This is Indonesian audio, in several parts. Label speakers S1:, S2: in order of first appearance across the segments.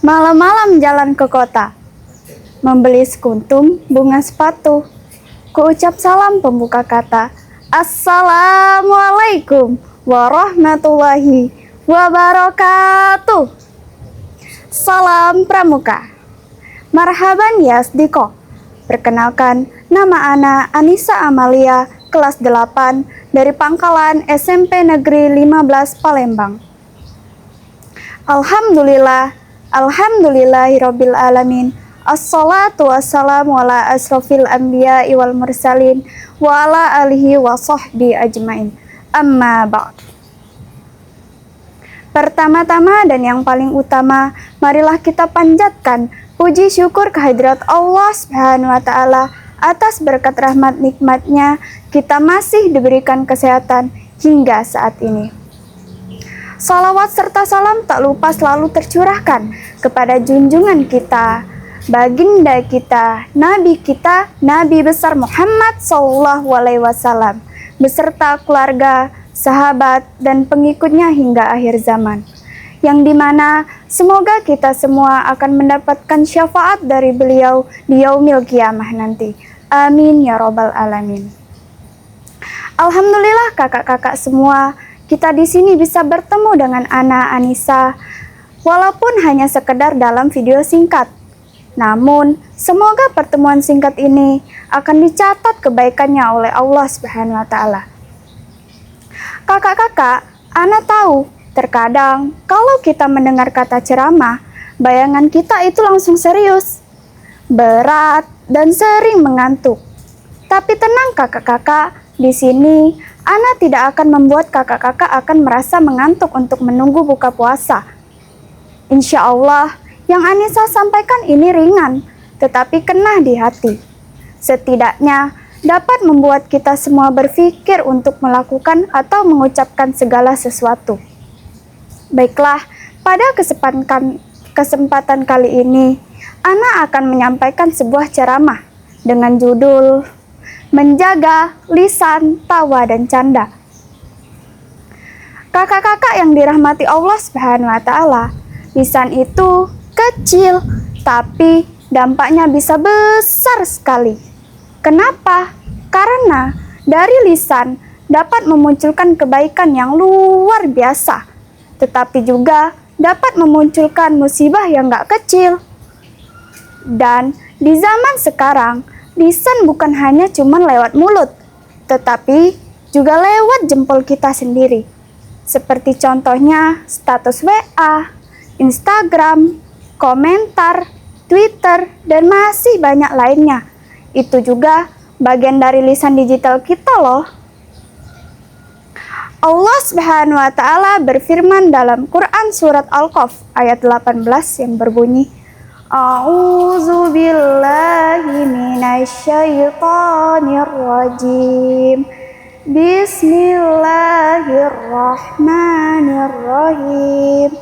S1: Malam-malam jalan ke kota, membeli sekuntum bunga sepatu. Kuucap salam pembuka kata, Assalamualaikum warahmatullahi wabarakatuh. Salam pramuka. Marhaban ya Asdiko. Perkenalkan, nama Ana Anissa Amalia, kelas 8 dari Pangkalan SMP Negeri 15 Palembang. Alhamdulillahirabbil alamin. Assalatu wassalamu ala asrofil anbiya wal mursalin wa ala alihi wa sahbihi ajmain. Amma ba'd. Pertama-tama dan yang paling utama, marilah kita panjatkan puji syukur kehadirat Allah Subhanahu wa taala atas berkat rahmat nikmatnya kita masih diberikan kesehatan hingga saat ini. Salawat serta salam tak lupa selalu tercurahkan kepada junjungan kita, baginda kita, Nabi besar Muhammad SAW, beserta keluarga, sahabat, dan pengikutnya hingga akhir zaman. Yang dimana semoga kita semua akan mendapatkan syafaat dari beliau di yaumil qiyamah nanti. Amin ya robbal alamin. Alhamdulillah kakak-kakak semua, kita di sini bisa bertemu dengan Ana Anissa, walaupun hanya sekedar dalam video singkat. Namun, semoga pertemuan singkat ini akan dicatat kebaikannya oleh Allah Subhanahu wa taala. Kakak-kakak, Ana tahu, terkadang kalau kita mendengar kata ceramah, bayangan kita itu langsung serius, berat, dan sering mengantuk. Tapi tenang kakak-kakak, di sini Ana tidak akan membuat kakak-kakak akan merasa mengantuk untuk menunggu buka puasa. Insya Allah, yang Anissa sampaikan ini ringan, tetapi kena di hati. Setidaknya dapat membuat kita semua berpikir untuk melakukan atau mengucapkan segala sesuatu. Baiklah, pada kesempatan kali ini, Ana akan menyampaikan sebuah ceramah dengan judul Menjaga Lisan Tawa dan Canda. Kakak-kakak yang dirahmati Allah Subhanahu wa taala, lisan itu kecil, tapi dampaknya bisa besar sekali. Kenapa? Karena dari lisan dapat memunculkan kebaikan yang luar biasa, tetapi juga dapat memunculkan musibah yang gak kecil. Dan di zaman sekarang, lisan bukan hanya cuma lewat mulut, tetapi juga lewat jempol kita sendiri. Seperti contohnya status WA, Instagram, komentar, Twitter, dan masih banyak lainnya. Itu juga bagian dari lisan digital kita loh. Allah Subhanahu wa taala berfirman dalam Quran surat Al-Qaf ayat 18 yang berbunyi, A'udzu billahi minasyaitonir rajim. Bismillahirrahmanirrahim.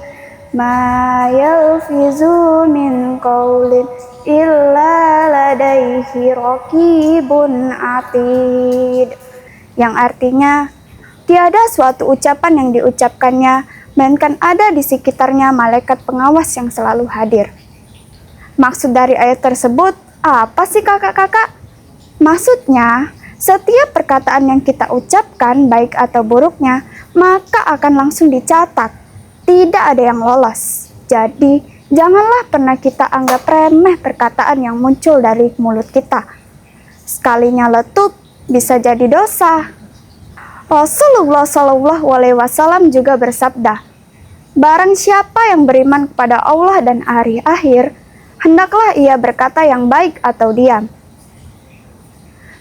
S1: Ma yalfizu min qaulin illa ladaihi raqibun atid. Yang artinya, tiada suatu ucapan yang diucapkannya, melainkan ada di sekitarnya malaikat pengawas yang selalu hadir. Maksud dari ayat tersebut apa sih kakak-kakak? Maksudnya, setiap perkataan yang kita ucapkan, baik atau buruknya, maka akan langsung dicatat. Tidak ada yang lolos. Jadi, janganlah pernah kita anggap remeh perkataan yang muncul dari mulut kita. Sekalinya letup, bisa jadi dosa. Rasulullah SAW juga bersabda, barang siapa yang beriman kepada Allah dan hari akhir, hendaklah ia berkata yang baik atau diam.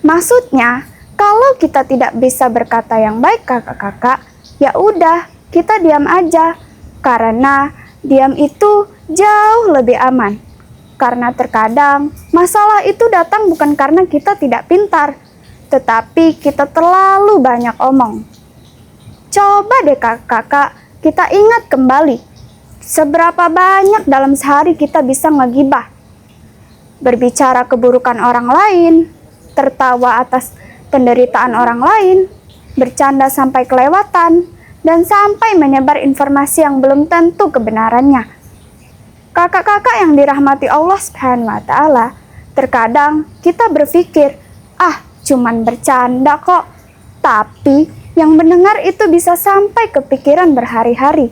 S1: Maksudnya, kalau kita tidak bisa berkata yang baik kakak-kakak, ya udah, kita diam aja. Karena diam itu jauh lebih aman. Karena terkadang masalah itu datang bukan karena kita tidak pintar, tetapi kita terlalu banyak omong. Coba deh kakak-kakak, kita ingat kembali, seberapa banyak dalam sehari kita bisa ngegibah, berbicara keburukan orang lain, tertawa atas penderitaan orang lain, bercanda sampai kelewatan, dan sampai menyebar informasi yang belum tentu kebenarannya. Kakak-kakak yang dirahmati Allah Subhanahu wa taala, terkadang kita berpikir, "Ah, cuman bercanda kok." Tapi yang mendengar itu bisa sampai ke pikiran berhari-hari.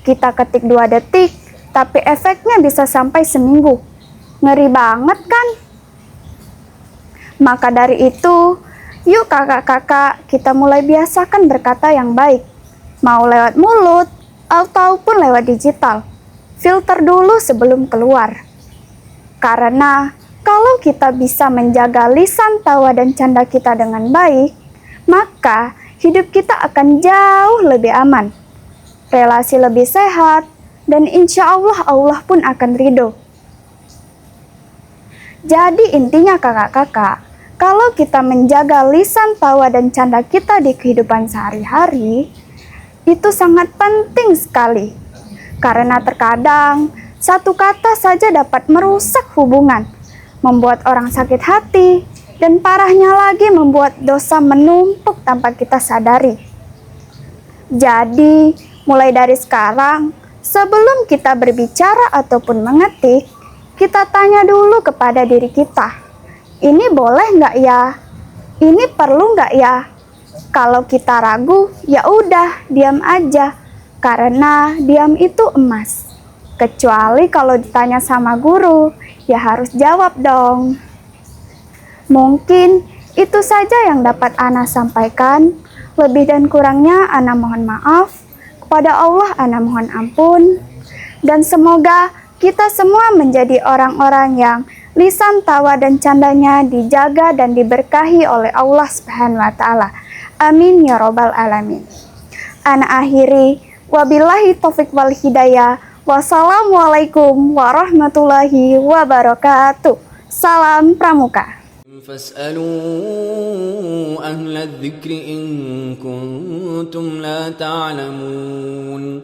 S1: Kita ketik 2 detik, tapi efeknya bisa sampai seminggu. Ngeri banget kan? Maka dari itu, yuk kakak-kakak kita mulai biasakan berkata yang baik. Mau lewat mulut, ataupun lewat digital. Filter dulu sebelum keluar. Karena kalau kita bisa menjaga lisan, tawa, dan canda kita dengan baik, maka hidup kita akan jauh lebih aman. Relasi lebih sehat, dan insya Allah Allah pun akan ridho. Jadi intinya kakak-kakak, kalau kita menjaga lisan, tawa, dan canda kita di kehidupan sehari-hari, itu sangat penting sekali. Karena terkadang satu kata saja dapat merusak hubungan, membuat orang sakit hati, dan parahnya lagi membuat dosa menumpuk tanpa kita sadari. Jadi, mulai dari sekarang, sebelum kita berbicara ataupun mengetik, kita tanya dulu kepada diri kita, ini boleh nggak ya? Ini perlu nggak ya? Kalau kita ragu, ya udah, diam aja. Karena diam itu emas. Kecuali kalau ditanya sama guru, ya harus jawab dong. Mungkin itu saja yang dapat Ana sampaikan. Lebih dan kurangnya Ana mohon maaf. Kepada Allah Ana mohon ampun. Dan semoga kita semua menjadi orang-orang yang lisan, tawa, dan candanya dijaga dan diberkahi oleh Allah Subhanahu wa taala. Amin ya robbal alamin. Ana akhiri, wabillahi taufik wal hidayah. Wassalamualaikum warahmatullahi wabarakatuh. Salam Pramuka.
S2: فاسألوا أهل الذكر إن كنتم لا تعلمون